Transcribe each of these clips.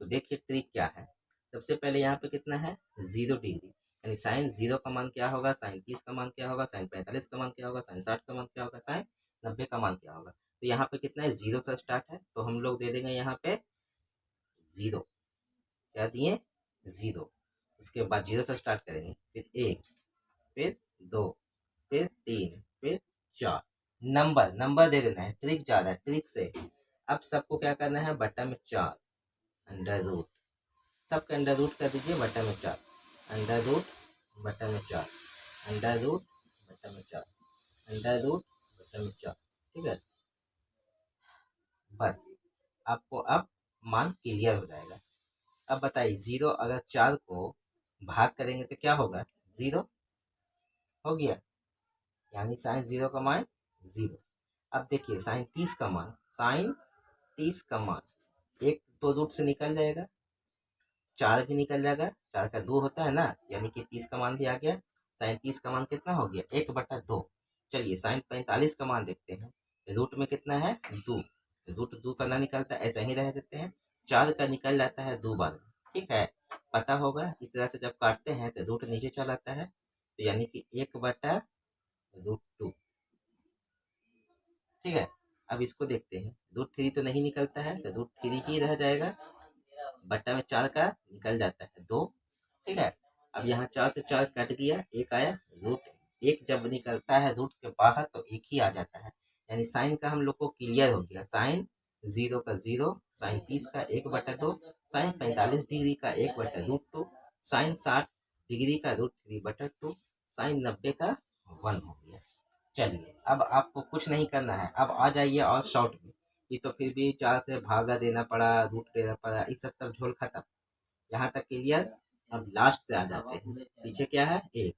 तो देखिए ट्रिक क्या है। सबसे पहले यहाँ पे कितना है 0 डिग्री, यानी साइन 0 का मान क्या होगा, साइन 30 का मान क्या होगा, साइन 45 का मान क्या होगा, साइन 60 का मान क्या होगा, साइन 90 का मान क्या होगा। तो यहाँ पे कितना है 0 से स्टार्ट है, तो हम लोग दे देंगे यहाँ पे 0। क्या दिए 0। उसके बाद 0 से स्टार्ट करेंगे, फिर 1, फिर 2, फिर 3, फिर 4। नंबर नंबर दे देना है, ट्रिक ज्यादा है, ट्रिक से अब सबको क्या करना है बट्टा में 4 अंडर रूट, सबके अंडर रूट कर दीजिए बट्टा में 4 अंडर रूट बट्टा में 4 अंडर रूट बट्टा में 4 अंडर रूट बट्टा में 4। ठीक है, बस आपको अब मान क्लियर हो जाएगा। अब बताइए 0 अगर 4 को भाग करेंगे तो क्या होगा 0 हो गया, यानी साइन 0 का मान 0। अब देखिए साइन 30 का मान, साइन 30 का मान एक तो रूट से निकल जाएगा, 4 भी निकल जाएगा, 4 का 2 होता है ना, यानी कि 30 का मान भी आ गया। साइन 30 का मान कितना हो गया 1/2। चलिए साइन 45 का मान देखते हैं, रूट में कितना है 2, रूट 2 का ना निकलता, ऐसा ही रह देते हैं, 4 का निकल जाता है 2 बार में। ठीक है, पता होगा इस तरह से जब काटते हैं तो रूट नीचे चला आता है, तो यानी कि 1/√2। ठीक है, अब इसको देखते हैं, √3 तो नहीं निकलता है तो √3 ही रह जाएगा, बट्टा में 4 का निकल जाता है 2। ठीक है, अब यहाँ 4 से 4 कट गया, एक आया, रूट एक जब निकलता है रूट के बाहर तो एक ही आ जाता है, यानी साइन का हम लोग को क्लियर हो गया। साइन 0 का 0, साइन 30 का 1/2, साइन 45 डिग्री का 1/√2, साइन 60 डिग्री का √3/2, साइन 90 का 1 हो गया। चलिए अब आपको कुछ नहीं करना है, अब आ जाइए और शॉर्ट में। ये तो फिर भी 4 से भागा देना पड़ा, रूट देना पड़ा, इस सब झोल खत्म, यहाँ तक क्लियर। अब लास्ट से आ जाते हैं, पीछे क्या है 1,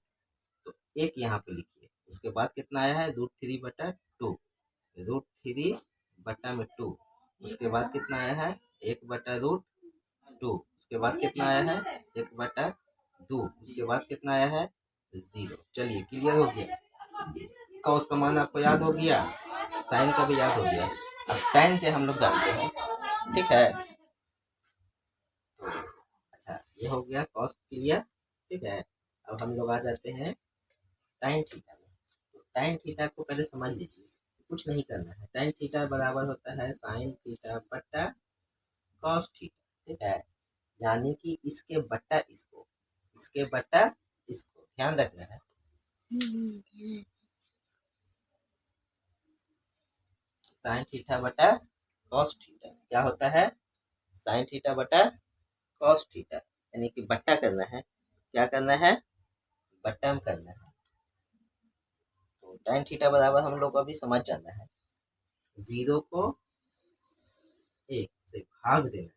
तो 1 यहाँ पे लिखिए। उसके बाद कितना आया है √3/2, √3/2। उसके बाद कितना आया है 1/√2। उसके बाद कितना आया है 1/2। उसके बाद कितना आया है 0। चलिए क्लियर हो गया, कॉस का मान आपको याद हो गया, साइन का भी याद हो गया, अब tan के हम लोग जानते हैं। ठीक है, तो अच्छा ये हो गया कॉस क्लियर। ठीक है, अब हम लोग आ जाते हैं tan थीटा में। तो tan थीटा को पहले समझ लीजिए, कुछ नहीं करना है, tan थीटा बराबर होता है साइन थीटा बट्टा कॉस थीटा। ठीक है, यानी कि इसके बट्टा इसको, इसके बट्टा इसको, ध्यान रखना है। साइन थीटा बटा कॉस थीटा क्या होता है, साइन थीटा बटा कॉस थीटा, यानी कि बट्टा करना है। क्या करना है बट्टा में करना है। तो tan थीटा बराबर हम लोग को अभी समझ जाना है, 0 को 1 से भाग देना है।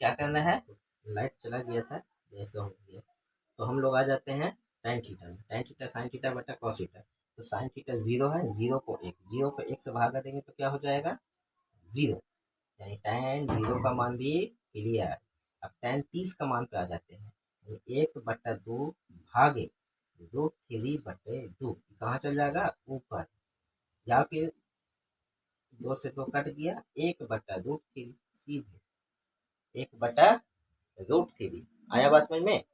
क्या करना है, लाइट चला गया था ऐसा हो गया, तो हम लोग आ जाते हैं tan थीटा में। tan थीटा साइन थीटा बटा कॉस थीटा, तो साइन थीटा 0 है, 0 को 1 से भागा देंगे तो क्या हो जाएगा 0, यानी tan 0 का मान भी क्लियर। अब tan 30 का मान पे आ जाते हैं, 1/2 भागे √3/2, कहाँ चल जाएगा ऊपर, या फिर 2 से 2 कट गया, 1/√3, सीधे 1/√3 आया बात समझ में।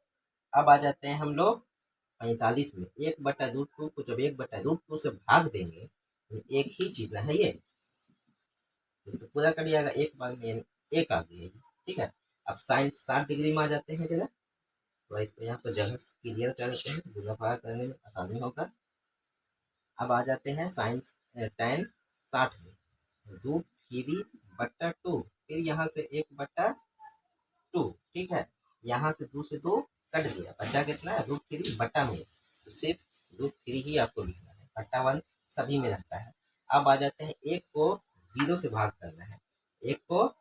अब आ जाते हैं हम लोग 45 में, 1/√2 को जब 1/√2 से भाग देंगे तो एक ही चीज ना है ये, तो पूरा कट जाएगा एक बार में, यानी एक आ गया। ठीक है, अब साइन 60 डिग्री में आ जाते हैं जरा, तो इसको यहाँ पर जगह क्लियर कर देते हैं, गुना भागा करने में आसानी होगा। अब आ जाते हैं साइन tan 60 में, √3/2, फिर यहाँ से 1/2। ठीक है, यहाँ से 2 से 2 कट गया, बचा कितना है √3 बटा में, तो सिर्फ √3 ही आपको लिखना है, बटा 1 सभी में रहता है। अब आ जाते हैं 1 को 0 से भाग करना है, 1 को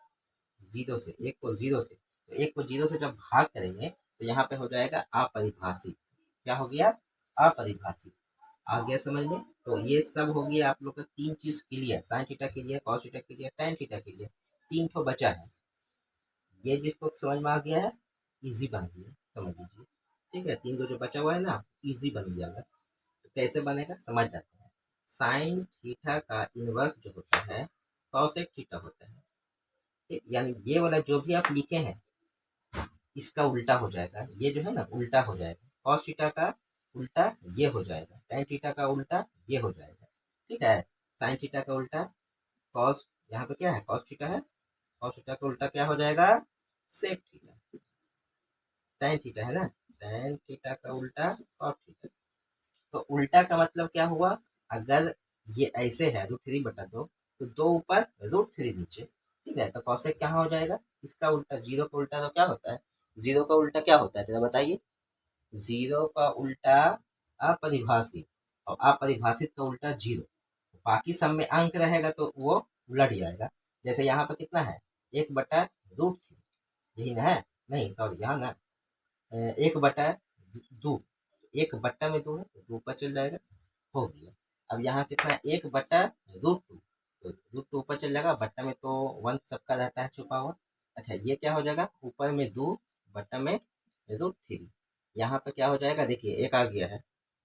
0 से, 1 को 0 से, तो 1 को 0 से जब भाग करेंगे तो यहाँ पे हो जाएगा अपरिभाषित। क्या हो गया अपरिभाषित, आ गया समझ में। तो ये सब हो गया आप लोग का 3 चीज clear, sine theta clear, cos theta clear, tan theta clear, 3 तो बचा है। ये जिसको समझ में आ गया है इजी बन गया, समझ लीजिए। ठीक है, 3 को जो बचा हुआ है ना इजी बन जाएगा। तो कैसे बनेगा समझ जाते हैं। साइन थीटा का इनवर्स जो होता है कॉसेक थीटा होता है, ठीक, यानी ये वाला जो भी आप लिखे हैं इसका उल्टा हो जाएगा, ये जो है ना उल्टा हो जाएगा, कॉस थीटा का उल्टा ये हो जाएगा, tan थीटा का उल्टा ये हो जाएगा, ठीक है। साइन थीटा का उल्टा कॉस, यहाँ पे क्या है कॉस थीटा है, कॉस थीटा का उल्टा क्या हो जाएगा सेक थीटा, tan थीटा है ना, tan थीटा का उल्टा कॉस थीटा। तो उल्टा का मतलब क्या हुआ, अगर ये ऐसे है √3/2 तो 2 ऊपर √3 नीचे, ठीक है। तो कॉसेक क्या हो जाएगा, इसका उल्टा, जीरो का उल्टा तो क्या होता है, जीरो का उल्टा क्या होता है जरा बताइए, जीरो का उल्टा अपरिभाषित, और अपरिभाषित का उल्टा जीरो, बाकी सब में अंक रहेगा तो वो उलट जाएगा। जैसे यहाँ पर कितना है 1/√3, यही ना है, नहीं सॉरी यहाँ ना 1/2, 1 में 2 है तो 2 ऊपर चल जाएगा, हो गया। अब यहाँ कितना है 1/√2, तो √2 ऊपर चल जाएगा, बट्टा में तो 1 सबका रहता है छुपा हुआ। अच्छा ये क्या हो जाएगा, ऊपर में 2 बट्टा में √3, यहाँ पे क्या हो जाएगा, देखिए एक आ गया है,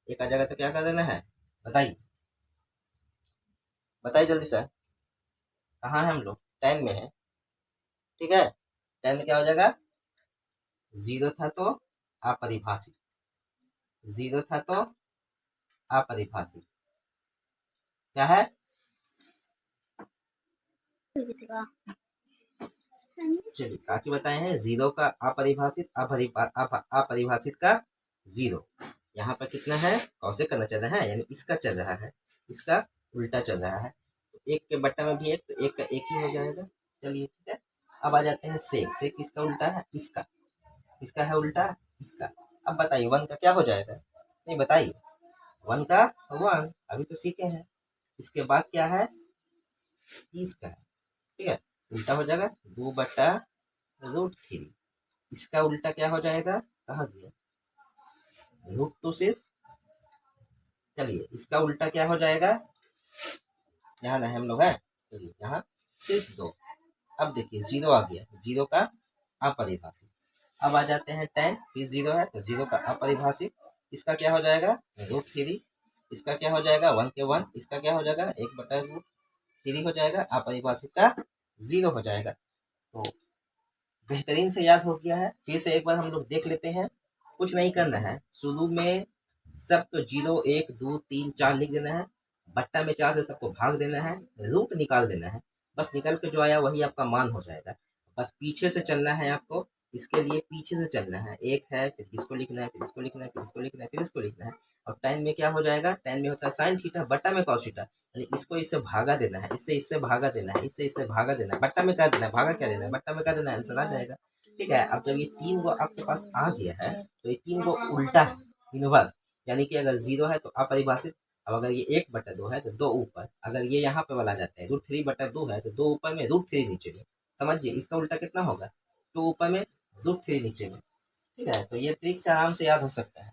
एक आ जाएगा तो क्या कर देना है, बताइए बताइए जल्दी से, कहाँ है हम लोग, 10 में है, ठीक है। 10 में क्या हो जाएगा, जीरो था तो अपरिभाषित, जीरो था तो अपरिभाषित, क्या है, चलिए काकी बताए हैं, जीरो का अपरिभाषित, अपरिभाषित का जीरो। यहाँ पर कितना है, कौसे करना चल रहा है, यानी इसका चल रहा है, इसका उल्टा चल रहा है, तो एक के बट्टा में भी एक, तो एक का एक ही हो जाएगा। चलिए ठीक है, अब आ जाते हैं सेक, सेक किसका उल्टा है, इसका, इसका है उल्टा इसका। अब बताइए 1 का क्या हो जाएगा, नहीं बताइए, 1 का 1 अभी तो सीखे हैं, इसके बाद क्या है 30 का है, ठीक है, उल्टा हो जाएगा 2/√3, इसका उल्टा क्या हो जाएगा, कहाँ गया √2 सिर्फ, चलिए इसका उल्टा क्या हो जाएगा, यहाँ ना हम लोग हैं, चलिए यहाँ सिर्फ 2। अब देखिए जीरो आ गया, जीरो का अपरिभाषित। अब आ जाते हैं 10, फिर जीरो है तो जीरो का अपरिभाषित, इसका क्या हो जाएगा √3, इसका क्या हो जाएगा 1 के 1, इसका क्या हो जाएगा 1/√3 हो जाएगा, अपरिभाषित का जीरो हो जाएगा। तो बेहतरीन से याद हो गया है, फिर से एक बार हम लोग देख लेते हैं। कुछ नहीं करना है, शुरू में सबको 0 1 2 3 4 लिख देना है, बट्टा में 4 से सबको भाग देना है, रूट निकाल देना है, बस निकल के जो आया वही आपका मान हो जाएगा। बस पीछे से चलना है आपको, इसके लिए पीछे से चलना है, एक है फिर इसको लिखना है, फिर इसको लिखना है, फिर इसको लिखना है, फिर इसको लिखना है। और tan में क्या हो जाएगा, tan में होता है साइन थीटा बट्टा में कॉस थीटा, यानी इसको इससे भागा देना है, इससे इससे भागा देना है, इससे इससे भागा देना है, बट्टा में क्या देना है, भागा क्या देना है, बट्टा में क्या देना है, आंसर आ जाएगा। ठीक है, अब जब ये 3 गो आपके पास आ गया है तो ये 3 गो उल्टा है, इनवर्स, यानी कि अगर 0 है तो अपरिभाषित, अब अगर ये 1/2 है तो 2 ऊपर, अगर ये यहाँ पे वाला जाता है √3/2 है तो 2 ऊपर में √3 नीचे में, समझिए इसका उल्टा कितना होगा, 2 ऊपर में √3 नीचे में। ठीक है, तो ये ट्रिक से आराम से याद हो सकता है।